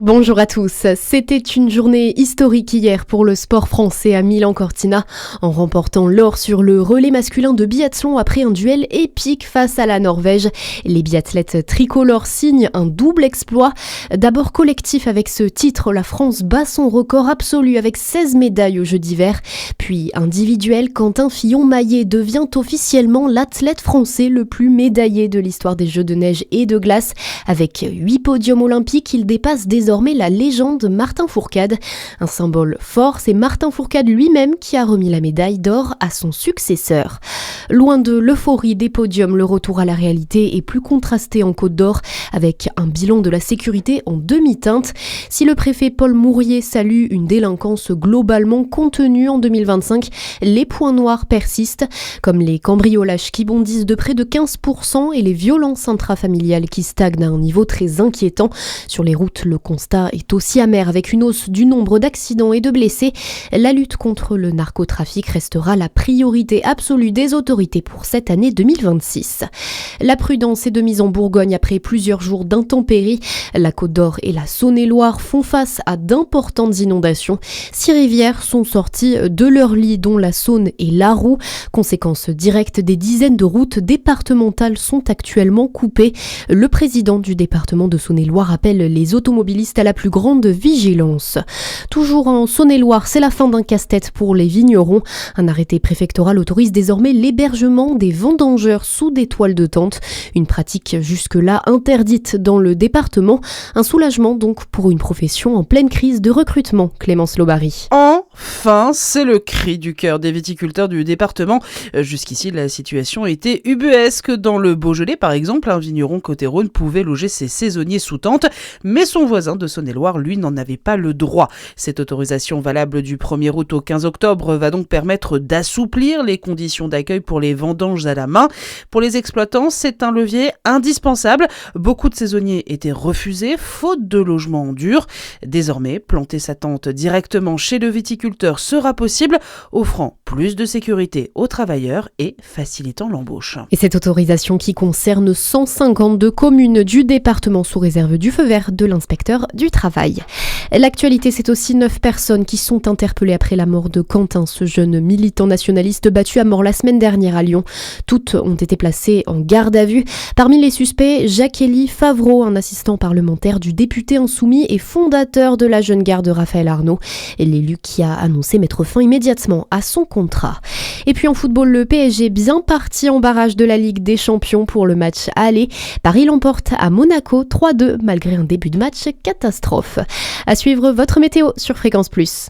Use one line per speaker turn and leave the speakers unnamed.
Bonjour à tous, c'était une journée historique hier pour le sport français à Milan-Cortina en remportant l'or sur le relais masculin de biathlon après un duel épique face à la Norvège. Les biathlètes tricolores signent un double exploit. D'abord collectif avec ce titre, la France bat son record absolu avec 16 médailles aux Jeux d'hiver. Puis individuel, Quentin Fillon-Maillet devient officiellement l'athlète français le plus médaillé de l'histoire des Jeux de neige et de glace. Avec 8 podiums olympiques, il dépasse désormais la légende Martin Fourcade. Un symbole fort, c'est Martin Fourcade lui-même qui a remis la médaille d'or à son successeur. Loin de l'euphorie des podiums, le retour à la réalité est plus contrasté en Côte d'Or avec un bilan de la sécurité en demi-teinte. Si le préfet Paul Mourier salue une délinquance globalement contenue en 2025, les points noirs persistent, comme les cambriolages qui bondissent de près de 15% et les violences intrafamiliales qui stagnent à un niveau très inquiétant. Sur les routes, le constat est aussi amer avec une hausse du nombre d'accidents et de blessés. La lutte contre le narcotrafic restera la priorité absolue des autorités pour cette année 2026. La prudence est de mise en Bourgogne après plusieurs jours d'intempéries. La Côte d'Or et la Saône-et-Loire font face à d'importantes inondations. 6 rivières sont sorties de leur lit, dont la Saône et l'Arroux. Conséquence directe, des dizaines de routes départementales sont actuellement coupées. Le président du département de Saône-et-Loire appelle les automobilistes à la plus grande vigilance. Toujours en Saône-et-Loire, c'est la fin d'un casse-tête pour les vignerons. Un arrêté préfectoral autorise désormais l'hébergement des vendangeurs sous des toiles de tente. Une pratique jusque-là interdite dans le département. Un soulagement donc pour une profession en pleine crise de recrutement. Clémence Lobary.
Enfin, c'est le cri du cœur des viticulteurs du département. Jusqu'ici, la situation était ubuesque. Dans le Beaujolais, par exemple, un vigneron côté-Rhône pouvait loger ses saisonniers sous tente, mais son voisin de Saône-et-Loire, lui, n'en avait pas le droit. Cette autorisation valable du 1er août au 15 octobre va donc permettre d'assouplir les conditions d'accueil pour les vendanges à la main. Pour les exploitants, c'est un levier indispensable. Beaucoup de saisonniers étaient refusés, faute de logements en dur. Désormais, planter sa tente directement chez le viticulteur sera possible, offrant plus de sécurité aux travailleurs et facilitant l'embauche.
Et cette autorisation qui concerne 152 communes du département sous réserve du feu vert de l'inspecteur du travail. L'actualité, c'est aussi 9 personnes qui sont interpellées après la mort de Quentin, ce jeune militant nationaliste battu à mort la semaine dernière à Lyon. Toutes ont été placées en garde à vue. Parmi les suspects, Jacques-Élie Favreau, un assistant parlementaire du député insoumis et fondateur de la jeune garde Raphaël Arnaud, et l'élu qui a annoncé mettre fin immédiatement à son contrat. Et puis en football, le PSG bien parti en barrage de la Ligue des Champions pour le match aller. Paris l'emporte à Monaco 3-2 malgré un début de match catastrophe. À suivre votre météo sur Fréquence Plus.